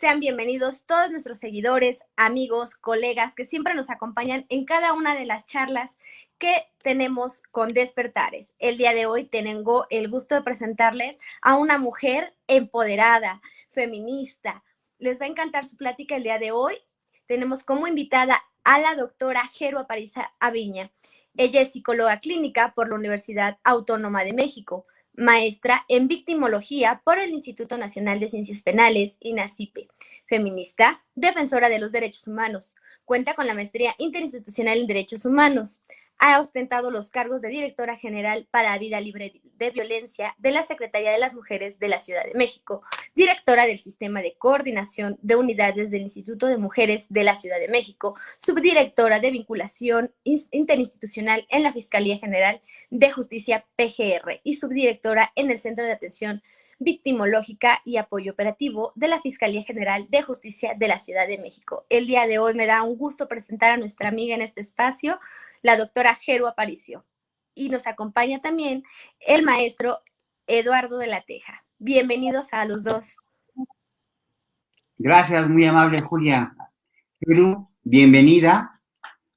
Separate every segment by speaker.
Speaker 1: Sean bienvenidos todos nuestros seguidores, amigos, colegas que siempre nos acompañan en cada una de las charlas que tenemos con Despertares. El día de hoy tengo el gusto de presentarles a una mujer empoderada, feminista. Les va a encantar su plática el día de hoy. Tenemos como invitada a la doctora Jero Aparicio Aviña. Ella es psicóloga clínica por la Universidad Autónoma de México, maestra en victimología por el Instituto Nacional de Ciencias Penales, INACIPE, feminista, defensora de los derechos humanos, cuenta con la maestría interinstitucional en derechos humanos, ha ostentado los cargos de directora general para Vida Libre de Violencia de la Secretaría de las Mujeres de la Ciudad de México, directora del Sistema de Coordinación de Unidades del Instituto de Mujeres de la Ciudad de México, subdirectora de Vinculación Interinstitucional en la Fiscalía General de Justicia PGR y subdirectora en el Centro de Atención Victimológica y Apoyo Operativo de la Fiscalía General de Justicia de la Ciudad de México. El día de hoy me da un gusto presentar a nuestra amiga en este espacio, la doctora Jero Aparicio. Y nos acompaña también el maestro Eduardo de la Teja. Bienvenidos a los dos.
Speaker 2: Gracias, muy amable Julia. Jero, bienvenida.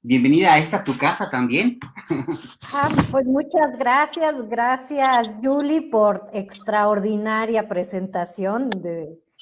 Speaker 2: Bienvenida a esta tu casa también.
Speaker 3: Pues muchas gracias, Yuli, por extraordinaria presentación,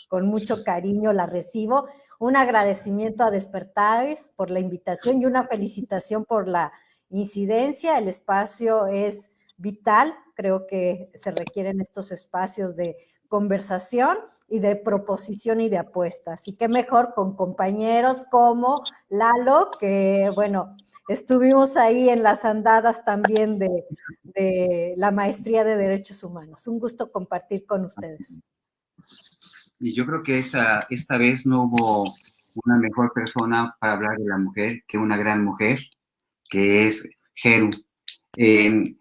Speaker 3: con mucho cariño la recibo. Un agradecimiento a Despertares por la invitación y una felicitación por la incidencia. El espacio es vital, creo que se requieren estos espacios de conversación y de proposición y de apuesta. Así que mejor con compañeros como Lalo, que bueno, estuvimos ahí en las andadas también de la maestría de Derechos Humanos. Un gusto compartir con ustedes.
Speaker 2: Y yo creo que esta vez no hubo una mejor persona para hablar de la mujer que una gran mujer, que es Jero. Jero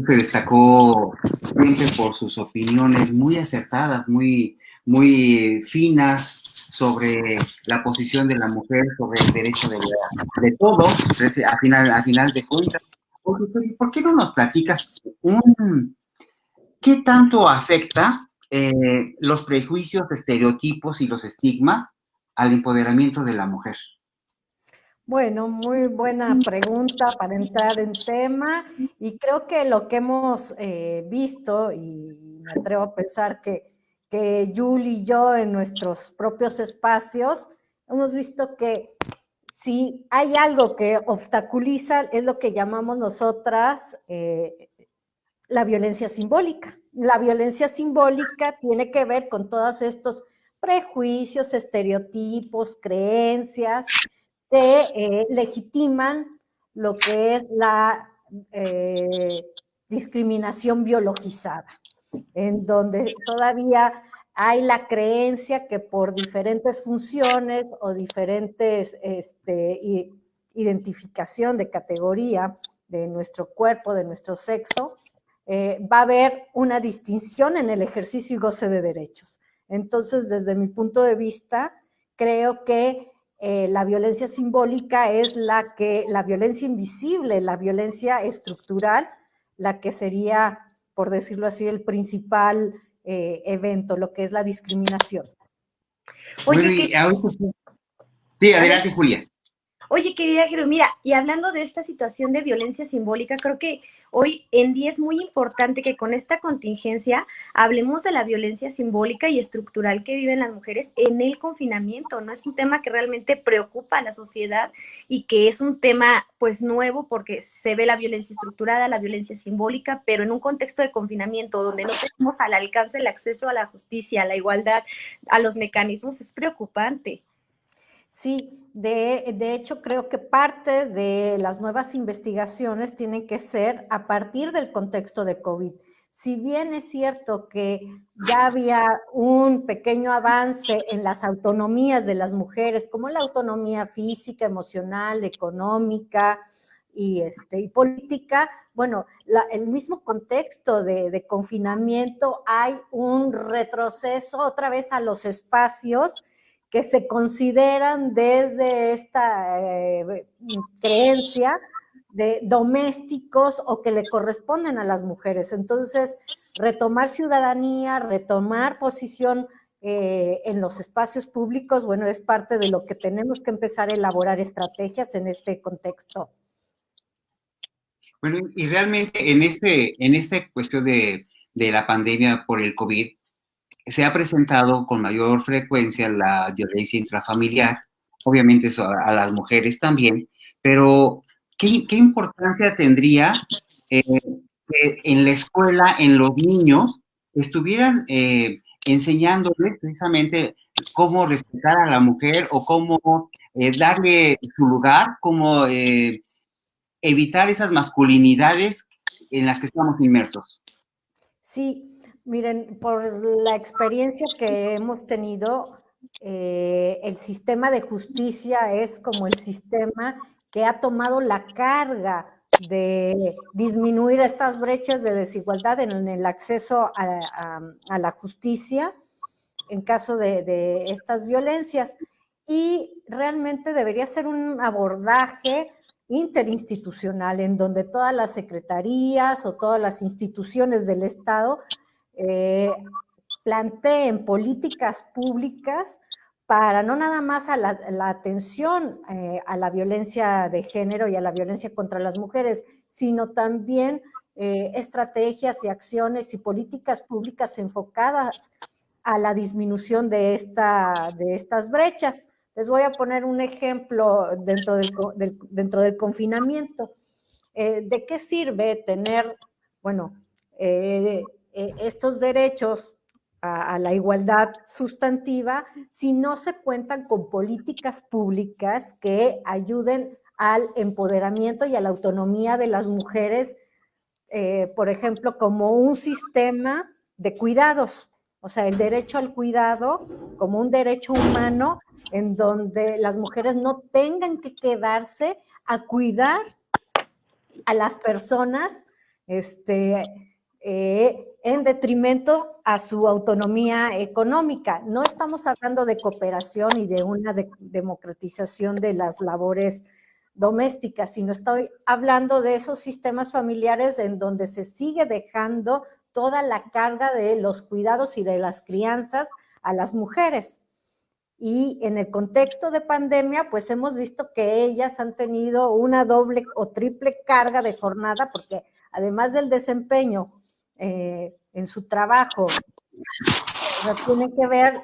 Speaker 2: se destacó siempre por sus opiniones muy acertadas, muy finas sobre la posición de la mujer, sobre el derecho de todos, a final de cuentas. ¿Por qué no nos platicas qué tanto afecta los prejuicios, estereotipos y los estigmas al empoderamiento de la mujer?
Speaker 3: Bueno, muy buena pregunta para entrar en tema, y creo que lo que hemos visto, y me atrevo a pensar que Yuli y yo en nuestros propios espacios, hemos visto que si hay algo que obstaculiza, es lo que llamamos nosotras la violencia simbólica. La violencia simbólica tiene que ver con todos estos prejuicios, estereotipos, creencias que legitiman lo que es la discriminación biologizada, en donde todavía hay la creencia que por diferentes funciones o diferentes identificación de categoría de nuestro cuerpo, de nuestro sexo, va a haber una distinción en el ejercicio y goce de derechos. Entonces, desde mi punto de vista, creo que la violencia simbólica es la violencia invisible, la violencia estructural, la que sería, por decirlo así, el principal evento, lo que es la discriminación.
Speaker 1: Oye,
Speaker 2: bueno, sí, adelante, Julia.
Speaker 1: Oye, querida Jero, mira, y hablando de esta situación de violencia simbólica, creo que hoy en día es muy importante que con esta contingencia hablemos de la violencia simbólica y estructural que viven las mujeres en el confinamiento, ¿no? Es un tema que realmente preocupa a la sociedad y que es un tema, pues, nuevo porque se ve la violencia estructurada, la violencia simbólica, pero en un contexto de confinamiento donde no tenemos al alcance el acceso a la justicia, a la igualdad, a los mecanismos, es preocupante.
Speaker 3: Sí, de hecho creo que parte de las nuevas investigaciones tienen que ser a partir del contexto de COVID. Si bien es cierto que ya había un pequeño avance en las autonomías de las mujeres, como la autonomía física, emocional, económica y política, bueno, el mismo contexto de confinamiento, hay un retroceso otra vez a los espacios que se consideran desde esta creencia de domésticos o que le corresponden a las mujeres. Entonces, retomar ciudadanía, retomar posición en los espacios públicos, bueno, es parte de lo que tenemos que empezar a elaborar estrategias en este contexto.
Speaker 2: Bueno, y realmente en esta cuestión de la pandemia por el COVID, se ha presentado con mayor frecuencia la violencia intrafamiliar, obviamente eso a las mujeres también, pero ¿qué importancia tendría que en la escuela, en los niños, estuvieran enseñándoles precisamente cómo respetar a la mujer o cómo darle su lugar, cómo evitar esas masculinidades en las que estamos inmersos?
Speaker 3: Sí, miren, por la experiencia que hemos tenido, el sistema de justicia es como el sistema que ha tomado la carga de disminuir estas brechas de desigualdad en el acceso a la justicia en caso de estas violencias. Y realmente debería ser un abordaje interinstitucional en donde todas las secretarías o todas las instituciones del Estado planteen políticas públicas para no nada más a la atención a la violencia de género y a la violencia contra las mujeres, sino también estrategias y acciones y políticas públicas enfocadas a la disminución de estas brechas. Les voy a poner un ejemplo dentro del confinamiento. ¿De qué sirve tener, bueno, estos derechos a la igualdad sustantiva si no se cuentan con políticas públicas que ayuden al empoderamiento y a la autonomía de las mujeres, por ejemplo, como un sistema de cuidados? O sea, el derecho al cuidado como un derecho humano en donde las mujeres no tengan que quedarse a cuidar a las personas en detrimento a su autonomía económica. No estamos hablando de cooperación y de una democratización de las labores domésticas, sino estoy hablando de esos sistemas familiares en donde se sigue dejando toda la carga de los cuidados y de las crianzas a las mujeres. Y en el contexto de pandemia, pues hemos visto que ellas han tenido una doble o triple carga de jornada, porque además del desempeño en su trabajo, tiene que ver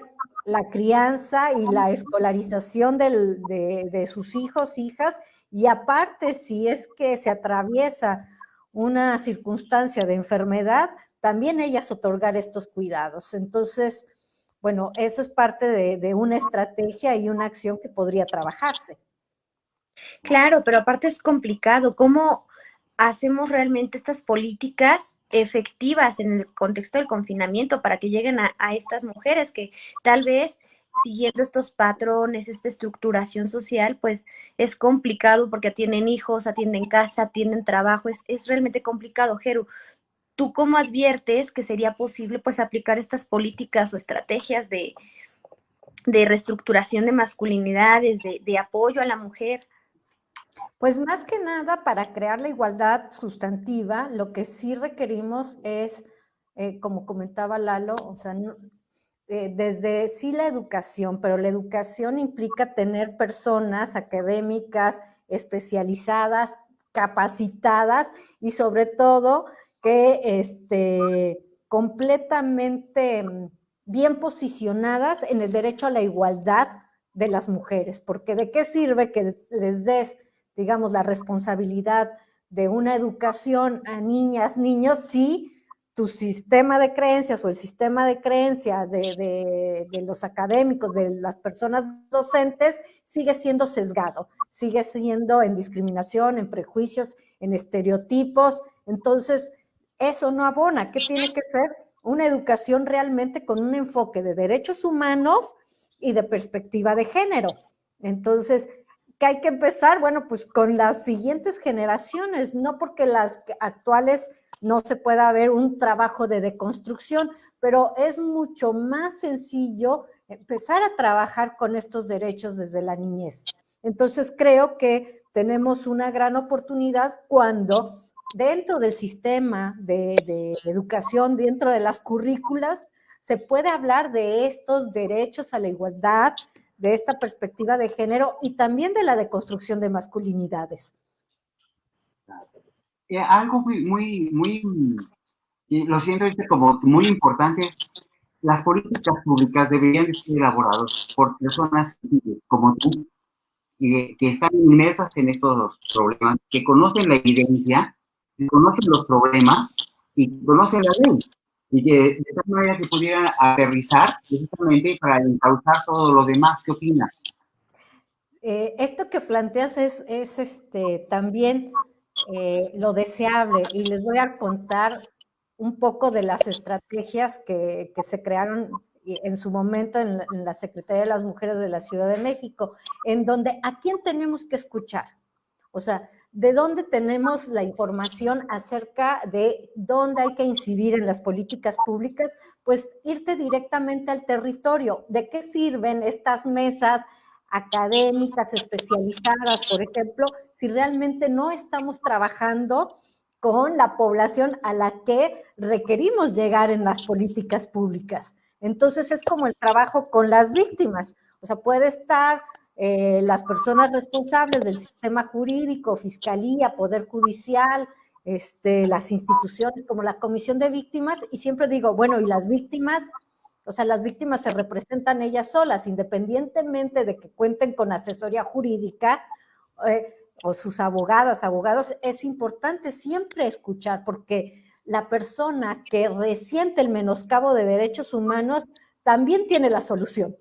Speaker 3: la crianza y la escolarización de sus hijos, hijas, y aparte, si es que se atraviesa una circunstancia de enfermedad, también ellas otorgar estos cuidados. Entonces, bueno, eso es parte de una estrategia y una acción que podría trabajarse.
Speaker 1: Claro, pero aparte es complicado. ¿Cómo hacemos realmente estas políticas efectivas en el contexto del confinamiento para que lleguen a estas mujeres que tal vez siguiendo estos patrones, esta estructuración social, pues es complicado porque tienen hijos, atienden casa, tienen trabajo, es realmente complicado. Jero, ¿tú cómo adviertes que sería posible pues aplicar estas políticas o estrategias de reestructuración de masculinidades, de apoyo a la mujer?
Speaker 3: Pues más que nada, para crear la igualdad sustantiva, lo que sí requerimos es, como comentaba Lalo, o sea, desde sí la educación, pero la educación implica tener personas académicas especializadas, capacitadas y sobre todo que completamente bien posicionadas en el derecho a la igualdad de las mujeres, porque de qué sirve que les des, digamos, la responsabilidad de una educación a niñas, niños, si tu sistema de creencias o el sistema de creencia de los académicos, de las personas docentes, sigue siendo sesgado, sigue siendo en discriminación, en prejuicios, en estereotipos. Entonces, eso no abona. ¿Qué tiene que ser? Una educación realmente con un enfoque de derechos humanos y de perspectiva de género. Entonces, ¿qué hay que empezar? Bueno, pues con las siguientes generaciones, no porque las actuales no se pueda ver un trabajo de deconstrucción, pero es mucho más sencillo empezar a trabajar con estos derechos desde la niñez. Entonces, creo que tenemos una gran oportunidad cuando dentro del sistema de educación, dentro de las currículas, se puede hablar de estos derechos a la igualdad, de esta perspectiva de género y también de la deconstrucción de masculinidades.
Speaker 2: Algo y lo siento como muy importante, las políticas públicas deberían de ser elaboradas por personas como tú, que están inmersas en estos problemas, que conocen la evidencia, que conocen los problemas y conocen la ley, y que de tal manera que pudieran aterrizar precisamente para encauzar todo lo demás. ¿Qué opinas?
Speaker 3: Esto que planteas es también lo deseable, y les voy a contar un poco de las estrategias que se crearon en su momento en la Secretaría de las Mujeres de la Ciudad de México, en donde ¿a quién tenemos que escuchar? O sea, ¿de dónde tenemos la información acerca de dónde hay que incidir en las políticas públicas? Pues irte directamente al territorio. ¿De qué sirven estas mesas académicas especializadas, por ejemplo, si realmente no estamos trabajando con la población a la que requerimos llegar en las políticas públicas? Entonces es como el trabajo con las víctimas. O sea, puede estar las personas responsables del sistema jurídico, fiscalía, poder judicial, las instituciones como la Comisión de Víctimas, y siempre digo, bueno, ¿y las víctimas? O sea, las víctimas se representan ellas solas, independientemente de que cuenten con asesoría jurídica o sus abogados, es importante siempre escuchar, porque la persona que resiente el menoscabo de derechos humanos también tiene la solución.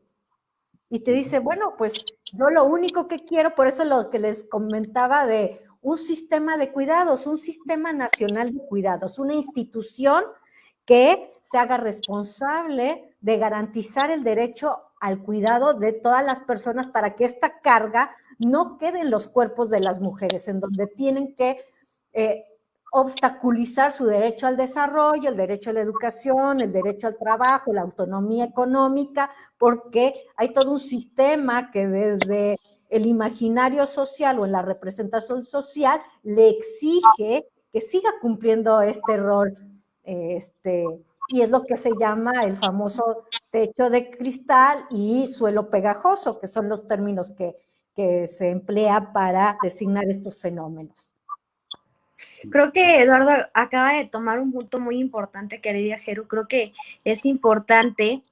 Speaker 3: Y te dice, bueno, pues yo lo único que quiero, por eso lo que les comentaba de un sistema de cuidados, un sistema nacional de cuidados, una institución que se haga responsable de garantizar el derecho al cuidado de todas las personas para que esta carga no quede en los cuerpos de las mujeres, en donde tienen que obstaculizar su derecho al desarrollo, el derecho a la educación, el derecho al trabajo, la autonomía económica, porque hay todo un sistema que desde el imaginario social o en la representación social le exige que siga cumpliendo este rol. Y es lo que se llama el famoso techo de cristal y suelo pegajoso, que son los términos que se emplea para designar estos fenómenos.
Speaker 1: Creo que Eduardo acaba de tomar un punto muy importante, querida Jeru. Creo que es importante,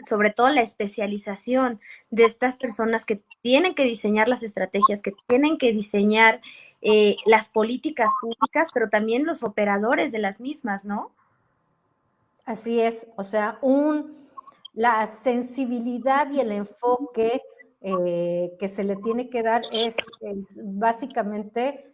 Speaker 1: sobre todo la especialización de estas personas que tienen que diseñar las estrategias, que tienen que diseñar las políticas públicas, pero también los operadores de las mismas, ¿no?
Speaker 3: Así es, o sea, la sensibilidad y el enfoque que se le tiene que dar es básicamente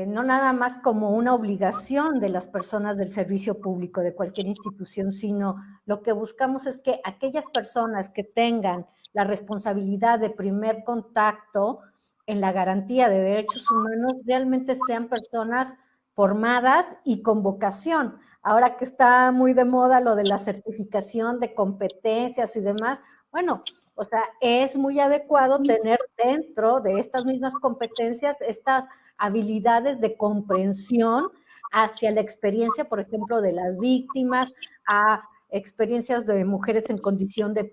Speaker 3: no nada más como una obligación de las personas del servicio público, de cualquier institución, sino lo que buscamos es que aquellas personas que tengan la responsabilidad de primer contacto en la garantía de derechos humanos realmente sean personas formadas y con vocación. Ahora que está muy de moda lo de la certificación de competencias y demás, bueno, o sea, es muy adecuado tener dentro de estas mismas competencias estas habilidades de comprensión hacia la experiencia, por ejemplo, de las víctimas, a experiencias de mujeres en condición de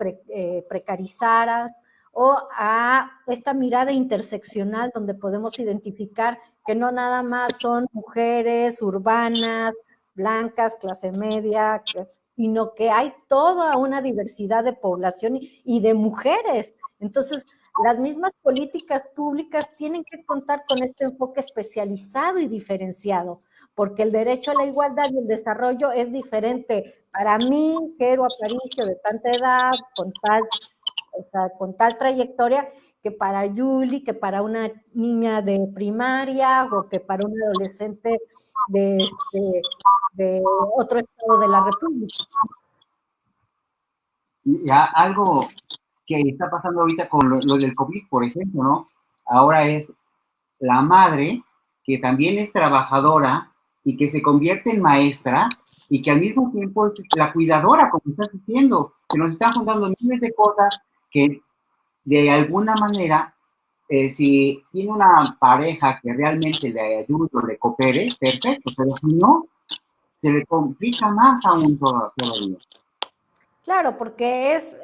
Speaker 3: precarizadas, o a esta mirada interseccional donde podemos identificar que no nada más son mujeres urbanas, blancas, clase media, sino que hay toda una diversidad de población y de mujeres. Entonces, las mismas políticas públicas tienen que contar con este enfoque especializado y diferenciado, porque el derecho a la igualdad y el desarrollo es diferente para mí, Jeru Aparicio, de tanta edad, con tal trayectoria, que para Yuli, que para una niña de primaria o que para un adolescente de otro estado de la República.
Speaker 2: Y algo que está pasando ahorita con lo del COVID, por ejemplo, ¿no? Ahora es la madre que también es trabajadora y que se convierte en maestra y que al mismo tiempo es la cuidadora, como estás diciendo, que nos están contando miles de cosas que de alguna manera, si tiene una pareja que realmente le ayude o le coopere, perfecto, pero si no, se le complica más aún todavía.
Speaker 3: Claro, porque es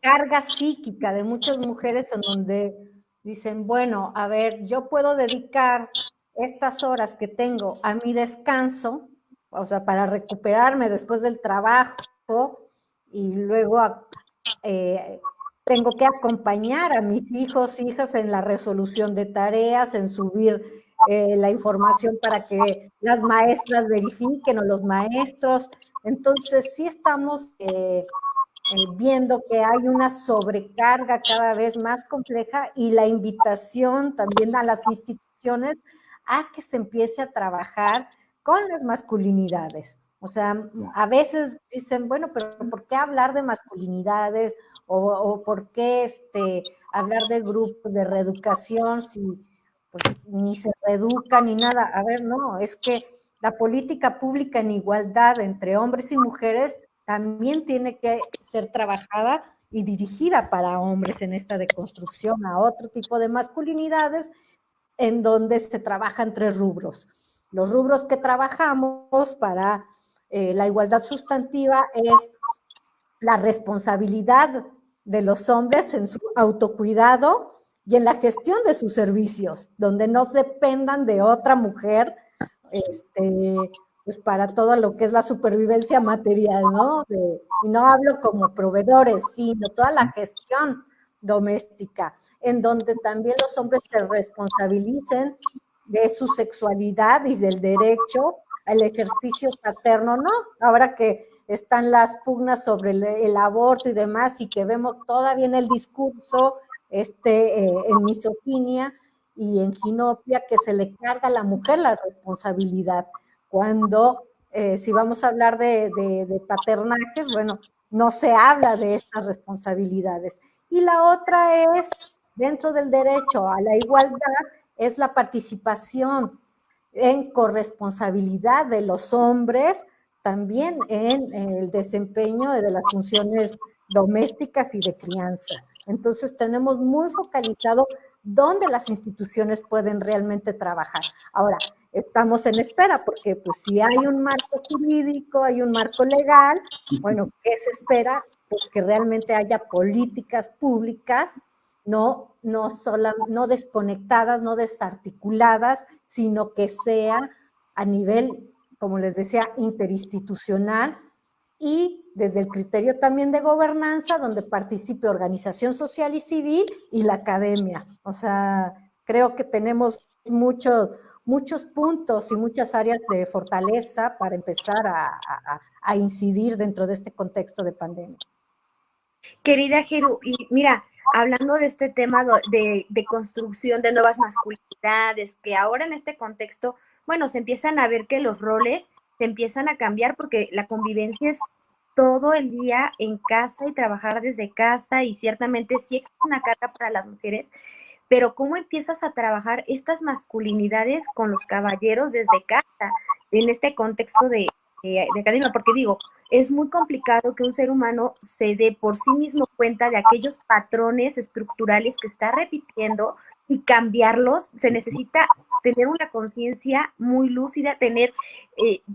Speaker 3: carga psíquica de muchas mujeres en donde dicen, bueno, a ver, yo puedo dedicar estas horas que tengo a mi descanso, o sea, para recuperarme después del trabajo y luego tengo que acompañar a mis hijos, hijas en la resolución de tareas, en subir la información para que las maestras verifiquen o los maestros. Entonces, sí estamos viendo que hay una sobrecarga cada vez más compleja y la invitación también a las instituciones a que se empiece a trabajar con las masculinidades. O sea, a veces dicen, bueno, pero ¿por qué hablar de masculinidades? O ¿por qué hablar de grupos de reeducación si pues, ni se reeduca ni nada? A ver, no, es que la política pública en igualdad entre hombres y mujeres también tiene que ser trabajada y dirigida para hombres en esta deconstrucción a otro tipo de masculinidades en donde se trabajan 3 rubros. Los rubros que trabajamos para la igualdad sustantiva es la responsabilidad de los hombres en su autocuidado y en la gestión de sus servicios, donde no dependan de otra mujer pues para todo lo que es la supervivencia material, ¿no? Y no hablo como proveedores, sino toda la gestión doméstica, en donde también los hombres se responsabilicen de su sexualidad y del derecho al ejercicio paterno, ¿no? Ahora que están las pugnas sobre el aborto y demás, y que vemos todavía en el discurso en misoginia y en ginopia, que se le carga a la mujer la responsabilidad, cuando si vamos a hablar de paternajes, bueno, no se habla de estas responsabilidades. Y la otra es, dentro del derecho a la igualdad, es la participación en corresponsabilidad de los hombres también en el desempeño de las funciones domésticas y de crianza. Entonces tenemos muy focalizado dónde las instituciones pueden realmente trabajar. Ahora, estamos en espera porque pues si hay un marco jurídico, hay un marco legal, bueno, ¿qué se espera? Pues que realmente haya políticas públicas no desconectadas, no desarticuladas, sino que sea a nivel, como les decía, interinstitucional y desde el criterio también de gobernanza, donde participe organización social y civil y la academia. O sea, creo que tenemos muchos puntos y muchas áreas de fortaleza para empezar a incidir dentro de este contexto de pandemia.
Speaker 1: Querida Jeru, y mira, hablando de este tema de construcción de nuevas masculinidades, que ahora en este contexto, bueno, se empiezan a ver que los roles se empiezan a cambiar porque la convivencia es todo el día en casa y trabajar desde casa y ciertamente sí existe una carga para las mujeres, pero ¿cómo empiezas a trabajar estas masculinidades con los caballeros desde casa en este contexto de academia? Porque digo, es muy complicado que un ser humano se dé por sí mismo cuenta de aquellos patrones estructurales que está repitiendo y cambiarlos. Se necesita tener una conciencia muy lúcida, tener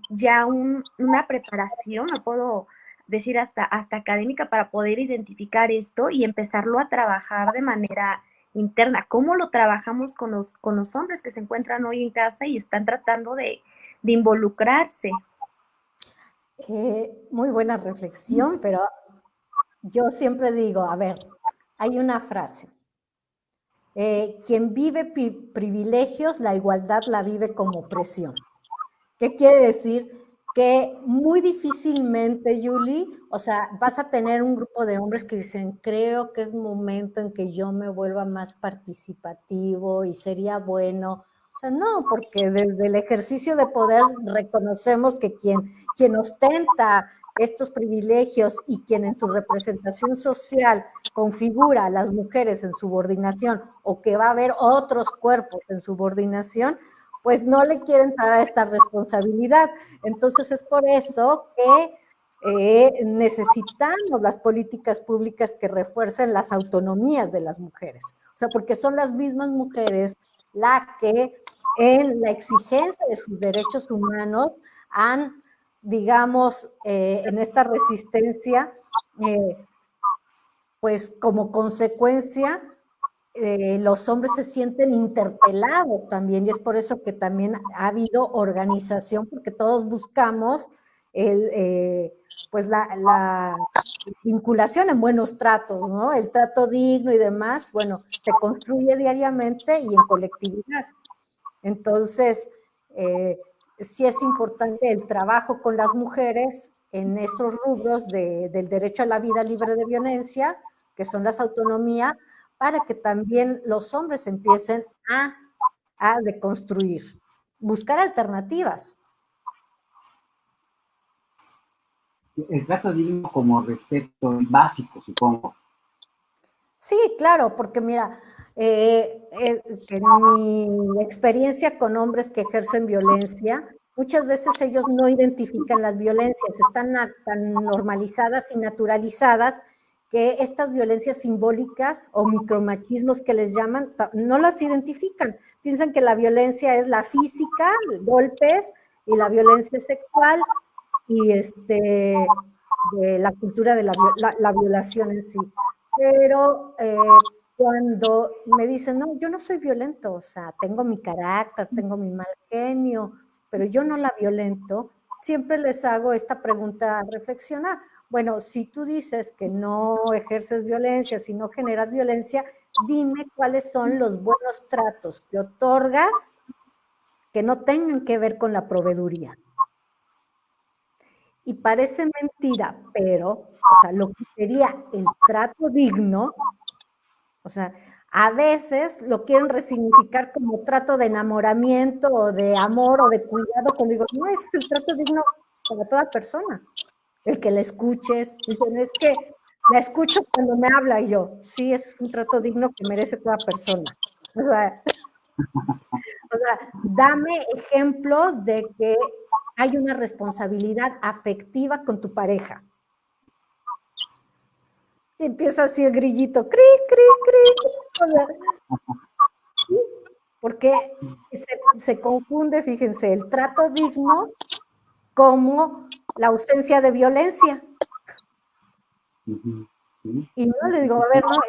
Speaker 1: ya una preparación, no puedo decir hasta académica, para poder identificar esto y empezarlo a trabajar de manera interna. ¿Cómo lo trabajamos con los hombres que se encuentran hoy en casa y están tratando de involucrarse?
Speaker 3: Muy buena reflexión, pero yo siempre digo, a ver, hay una frase, quien vive privilegios, la igualdad la vive como opresión. ¿Qué quiere decir? Que muy difícilmente, Julie, o sea, vas a tener un grupo de hombres que dicen, creo que es momento en que yo me vuelva más participativo y sería bueno. O sea, no, porque desde el ejercicio de poder reconocemos que quien ostenta estos privilegios y quien en su representación social configura a las mujeres en subordinación o que va a haber otros cuerpos en subordinación, pues no le quieren dar esta responsabilidad. Entonces es por eso que necesitamos las políticas públicas que refuercen las autonomías de las mujeres. O sea, porque son las mismas mujeres las que en la exigencia de sus derechos humanos han, digamos, en esta resistencia, pues como consecuencia, los hombres se sienten interpelados también, y es por eso que también ha habido organización, porque todos buscamos pues la vinculación en buenos tratos, ¿no? El trato digno y demás, bueno, se construye diariamente y en colectividad. Entonces, sí es importante el trabajo con las mujeres en estos rubros del derecho a la vida libre de violencia, que son las autonomías, para que también los hombres empiecen a deconstruir, buscar alternativas.
Speaker 2: El trato digno como respeto es básico, supongo.
Speaker 3: Sí, claro, porque mira, en mi experiencia con hombres que ejercen violencia, muchas veces ellos no identifican las violencias, están tan normalizadas y naturalizadas que estas violencias simbólicas o micromachismos que les llaman, no las identifican. Piensan que la violencia es la física, golpes, y la violencia sexual, y de la cultura de la violación en sí. Pero cuando me dicen, no, yo no soy violento, o sea, tengo mi carácter, tengo mi mal genio, pero yo no la violento, siempre les hago esta pregunta a reflexionar. Bueno, si tú dices que no ejerces violencia, si no generas violencia, dime cuáles son los buenos tratos que otorgas que no tengan que ver con la proveeduría. Y parece mentira, pero, o sea, lo que sería el trato digno, o sea, a veces lo quieren resignificar como trato de enamoramiento o de amor o de cuidado, cuando digo, no, es el trato digno para toda persona. El que la escuches, dicen, es que la escucho cuando me habla, y yo, sí, es un trato digno que merece toda persona. O sea, dame ejemplos de que hay una responsabilidad afectiva con tu pareja. Y empieza así el grillito, cri, cri, cri. O sea, porque se confunde, fíjense, el trato digno como la ausencia de violencia. Y no le digo, a ver, no,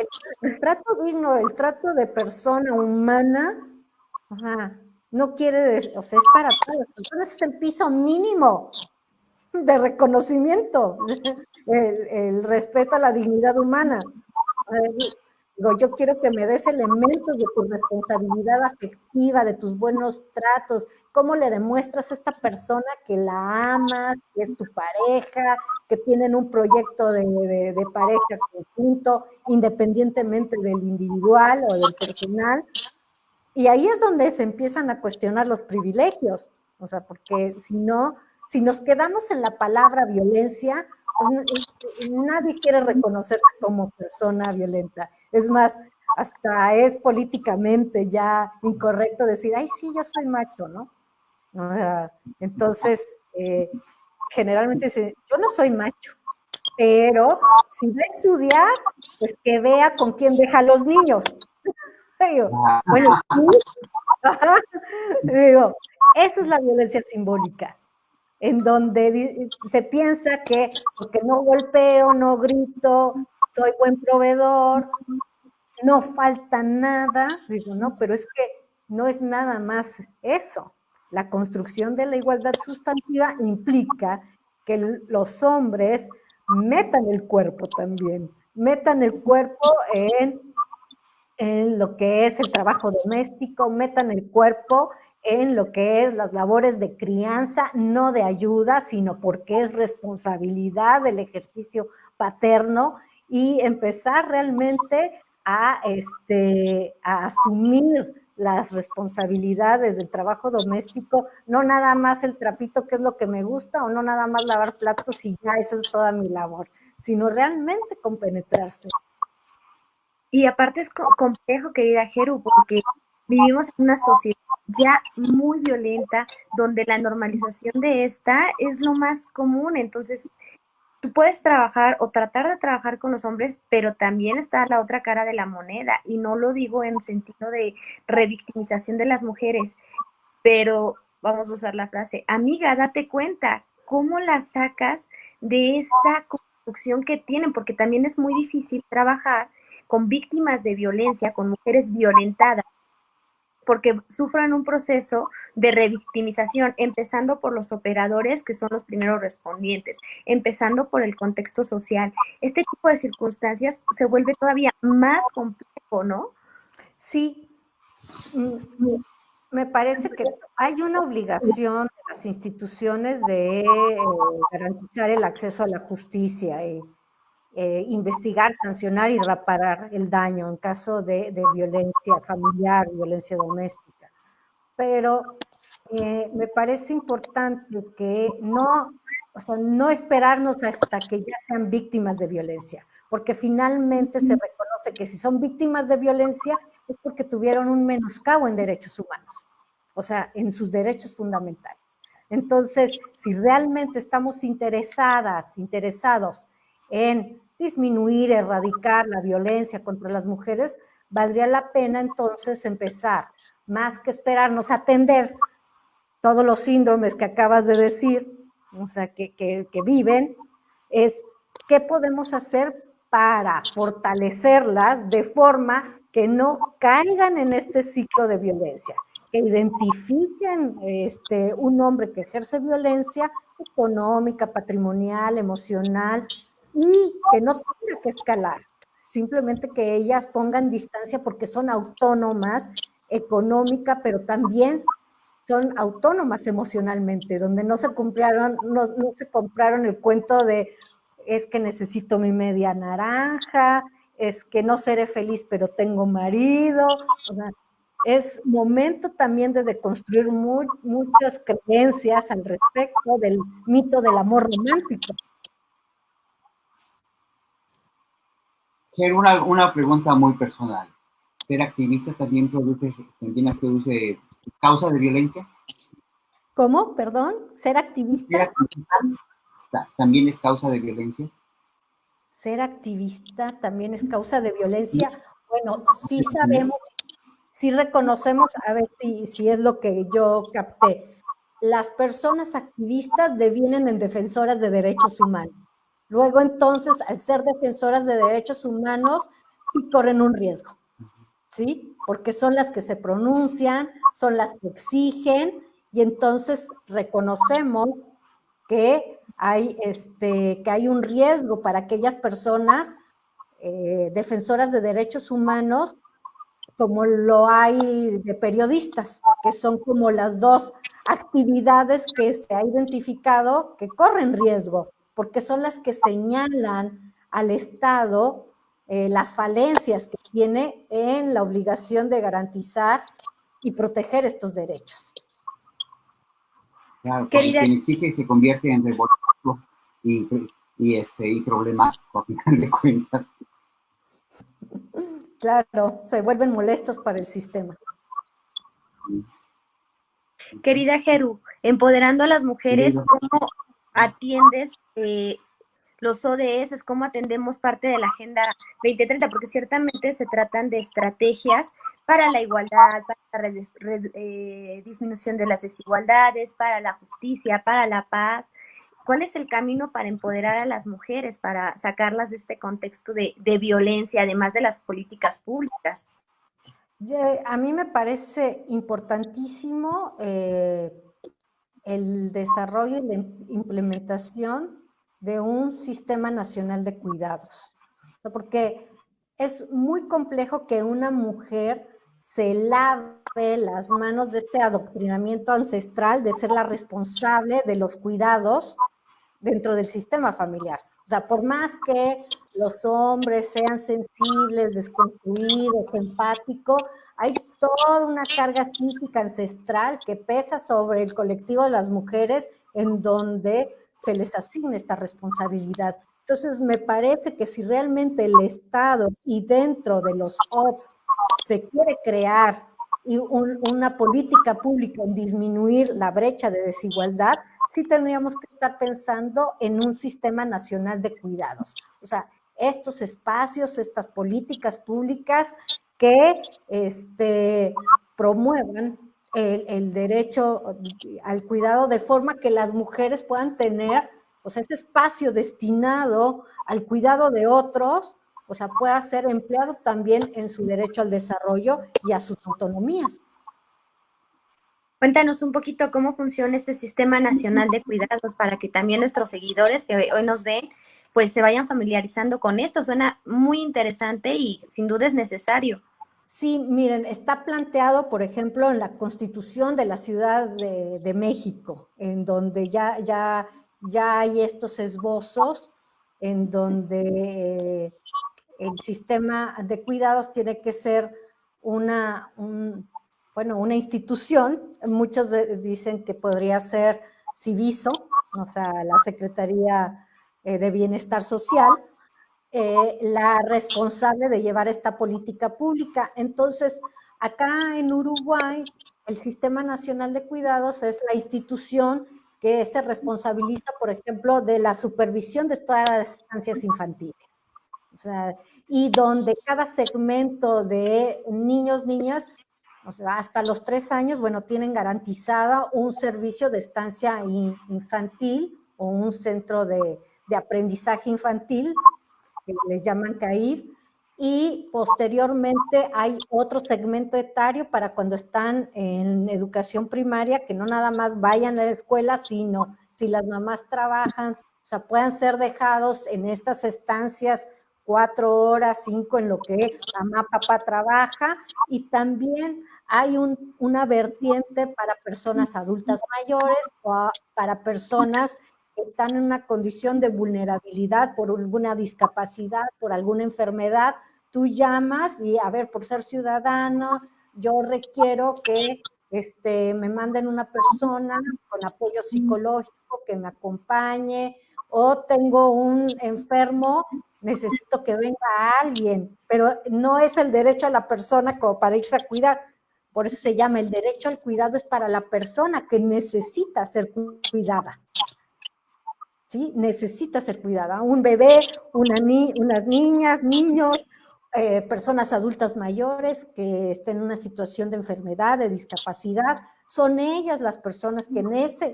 Speaker 3: el trato digno, el trato de persona humana, o sea, no quiere decir, o sea, es para todas las personas, es el piso mínimo de reconocimiento, el respeto a la dignidad humana. Digo, yo quiero que me des elementos de tu responsabilidad afectiva, de tus buenos tratos, cómo le demuestras a esta persona que la amas, que es tu pareja, que tienen un proyecto de pareja conjunto, independientemente del individual o del personal. Y ahí es donde se empiezan a cuestionar los privilegios, o sea, porque si no, si nos quedamos en la palabra violencia, pues nadie quiere reconocerse como persona violenta. Es más, hasta es políticamente ya incorrecto decir, ay, sí, yo soy macho, ¿no? Entonces, generalmente dice, yo no soy macho, pero si va a estudiar, pues que vea con quién deja a los niños. Digo, bueno, digo, esa es la violencia simbólica, en donde se piensa que porque no golpeo, no grito, soy buen proveedor, no falta nada. Digo, no, pero es que no es nada más eso. La construcción de la igualdad sustantiva implica que los hombres metan el cuerpo también, metan el cuerpo en lo que es el trabajo doméstico, metan el cuerpo en lo que es las labores de crianza, no de ayuda, sino porque es responsabilidad del ejercicio paterno, y empezar realmente a asumir las responsabilidades del trabajo doméstico, no nada más el trapito, que es lo que me gusta, o no nada más lavar platos y ya esa es toda mi labor, sino realmente compenetrarse.
Speaker 1: Y aparte es complejo, querida Jeru, porque vivimos en una sociedad ya muy violenta, donde la normalización de esta es lo más común. Entonces, tú puedes trabajar o tratar de trabajar con los hombres, pero también está la otra cara de la moneda. Y no lo digo en sentido de revictimización de las mujeres, pero vamos a usar la frase, amiga, date cuenta, ¿cómo la sacas de esta construcción que tienen? Porque también es muy difícil trabajar con víctimas de violencia, con mujeres violentadas, porque sufran un proceso de revictimización, empezando por los operadores, que son los primeros respondientes, empezando por el contexto social. Este tipo de circunstancias se vuelve todavía más complejo, ¿no?
Speaker 3: Sí, me parece que hay una obligación de las instituciones de garantizar el acceso a la justicia, investigar, sancionar y reparar el daño en caso de violencia familiar, violencia doméstica. Pero me parece importante que no, o sea, no esperarnos hasta que ya sean víctimas de violencia, porque finalmente se reconoce que si son víctimas de violencia es porque tuvieron un menoscabo en derechos humanos, o sea, en sus derechos fundamentales. Entonces, si realmente estamos interesados en disminuir, erradicar la violencia contra las mujeres, valdría la pena entonces empezar, más que esperarnos a atender todos los síndromes que acabas de decir, o sea, que viven, es qué podemos hacer para fortalecerlas de forma que no caigan en este ciclo de violencia, que identifiquen un hombre que ejerce violencia económica, patrimonial, emocional, y que no tenga que escalar, simplemente que ellas pongan distancia porque son autónomas, económica, pero también son autónomas emocionalmente, donde no se compraron el cuento de es que necesito mi media naranja, es que no seré feliz pero tengo marido. O sea, es momento también de deconstruir muchas creencias al respecto del mito del amor romántico.
Speaker 2: Ger, una pregunta muy personal. ¿Ser activista también produce causa de violencia?
Speaker 3: ¿Cómo? Perdón, ¿ser activista?
Speaker 2: ¿Ser activista también es causa de violencia?
Speaker 3: Ser activista también es causa de violencia. Bueno, sí sabemos, sí reconocemos, a ver si es lo que yo capté. Las personas activistas devienen en defensoras de derechos humanos. Luego, entonces, al ser defensoras de derechos humanos, sí corren un riesgo, ¿sí? Porque son las que se pronuncian, son las que exigen, y entonces reconocemos que hay un riesgo para aquellas personas defensoras de derechos humanos, como lo hay de periodistas, que son como las dos actividades que se ha identificado que corren riesgo, porque son las que señalan al Estado las falencias que tiene en la obligación de garantizar y proteger estos derechos.
Speaker 2: Claro, porque quien exige se convierte en revoltoso y problemático, a final de cuentas.
Speaker 3: Claro, se vuelven molestos para el sistema.
Speaker 1: Querida Jeru, empoderando a las mujeres, ¿cómo atiendes los ODS? ¿Cómo atendemos parte de la Agenda 2030? Porque ciertamente se tratan de estrategias para la igualdad, para la disminución de las desigualdades, para la justicia, para la paz. ¿Cuál es el camino para empoderar a las mujeres, para sacarlas de este contexto de violencia, además de las políticas públicas?
Speaker 3: A mí me parece importantísimo el desarrollo y la implementación de un sistema nacional de cuidados. O sea, porque es muy complejo que una mujer se lave las manos de este adoctrinamiento ancestral de ser la responsable de los cuidados dentro del sistema familiar. O sea, por más que los hombres sean sensibles, desconstruidos, empáticos, hay toda una carga psíquica ancestral que pesa sobre el colectivo de las mujeres en donde se les asigna esta responsabilidad. Entonces, me parece que si realmente el Estado y dentro de los OTS se quiere crear una política pública en disminuir la brecha de desigualdad, sí tendríamos que estar pensando en un sistema nacional de cuidados. O sea, estos espacios, estas políticas públicas que promuevan el derecho al cuidado de forma que las mujeres puedan tener, o sea, ese espacio destinado al cuidado de otros, o sea, pueda ser empleado también en su derecho al desarrollo y a sus autonomías.
Speaker 1: Cuéntanos un poquito cómo funciona este Sistema Nacional de Cuidados para que también nuestros seguidores que hoy nos ven, pues se vayan familiarizando con esto. Suena muy interesante y sin duda es necesario.
Speaker 3: Sí, miren, está planteado, por ejemplo, en la Constitución de la Ciudad de México, en donde ya hay estos esbozos, en donde el sistema de cuidados tiene que ser una institución. Muchos dicen que podría ser Civiso, o sea, la Secretaría de Bienestar Social, la responsable de llevar esta política pública. Entonces, acá en Uruguay, el Sistema Nacional de Cuidados es la institución que se responsabiliza, por ejemplo, de la supervisión de todas las estancias infantiles. O sea, y donde cada segmento de niños, niñas, o sea, hasta los 3 años, bueno, tienen garantizada un servicio de estancia infantil o un centro de aprendizaje infantil, que les llaman CAIF, y posteriormente hay otro segmento etario para cuando están en educación primaria, que no nada más vayan a la escuela, sino si las mamás trabajan, o sea, puedan ser dejados en estas estancias 4 horas, 5, en lo que mamá, papá trabaja, y también hay una vertiente para personas adultas mayores o para personas que están en una condición de vulnerabilidad por alguna discapacidad, por alguna enfermedad. Tú llamas y, a ver, por ser ciudadano, yo requiero que me manden una persona con apoyo psicológico que me acompañe, o tengo un enfermo, necesito que venga alguien, pero no es el derecho a la persona como para irse a cuidar. Por eso se llama el derecho al cuidado, es para la persona que necesita ser cuidada. ¿Sí? Necesita ser cuidada. Un bebé, unas niñas, niños, personas adultas mayores que estén en una situación de enfermedad, de discapacidad, son ellas las personas que en esa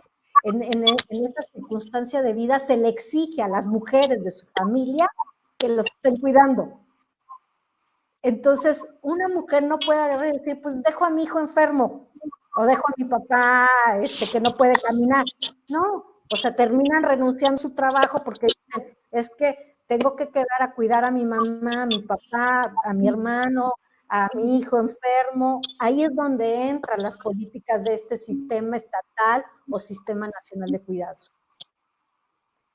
Speaker 3: circunstancia de vida se le exige a las mujeres de su familia que los estén cuidando. Entonces, una mujer no puede agarrar y decir, pues dejo a mi hijo enfermo, o dejo a mi papá que no puede caminar. No, o sea, terminan renunciando a su trabajo porque dicen, es que tengo que quedar a cuidar a mi mamá, a mi papá, a mi hermano, a mi hijo enfermo. Ahí es donde entran las políticas de este sistema estatal o Sistema Nacional de Cuidados.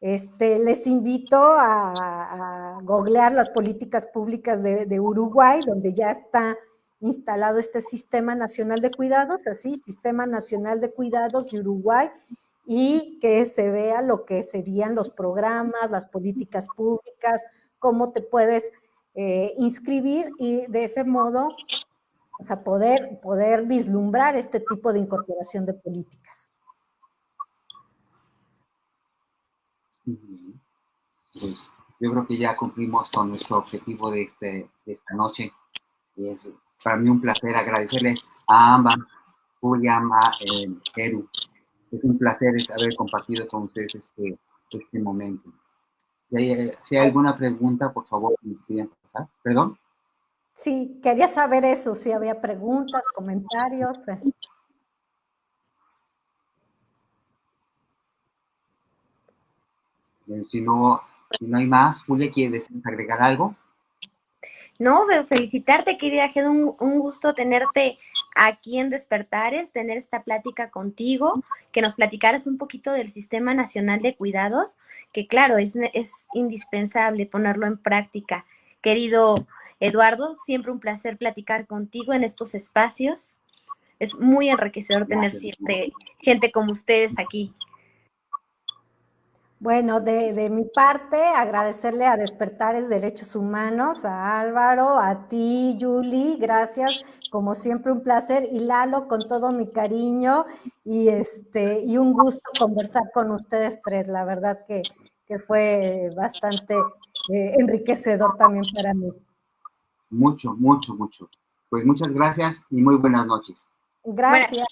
Speaker 3: Les invito a googlear las políticas públicas de Uruguay, donde ya está instalado este Sistema Nacional de Cuidados, así, Sistema Nacional de Cuidados de Uruguay, y que se vea lo que serían los programas, las políticas públicas, cómo te puedes inscribir y de ese modo, o sea, poder vislumbrar este tipo de incorporación de políticas.
Speaker 2: Pues yo creo que ya cumplimos con nuestro objetivo de esta noche. Y es para mí un placer agradecerles a ambas, Julia, a Heru. Es un placer haber compartido con ustedes este momento. Si hay alguna pregunta, por favor, me piden pasar. ¿Perdón?
Speaker 3: Sí, quería saber eso, si había preguntas, comentarios.
Speaker 2: Si no hay más, Julia, ¿quieres agregar algo?
Speaker 1: No, felicitarte, querida Ger, un gusto tenerte aquí en Despertares, tener esta plática contigo, que nos platicaras un poquito del Sistema Nacional de Cuidados, que claro, es indispensable ponerlo en práctica. Querido Eduardo, siempre un placer platicar contigo en estos espacios. Es muy enriquecedor tener siempre gente como ustedes aquí.
Speaker 3: Bueno, de mi parte, agradecerle a Despertares Derechos Humanos, a Álvaro, a ti, Julie, gracias, como siempre un placer, y Lalo, con todo mi cariño, y un gusto conversar con ustedes tres, la verdad que fue bastante enriquecedor también para mí.
Speaker 2: Mucho, mucho, mucho. Pues muchas gracias y muy buenas noches.
Speaker 3: Gracias.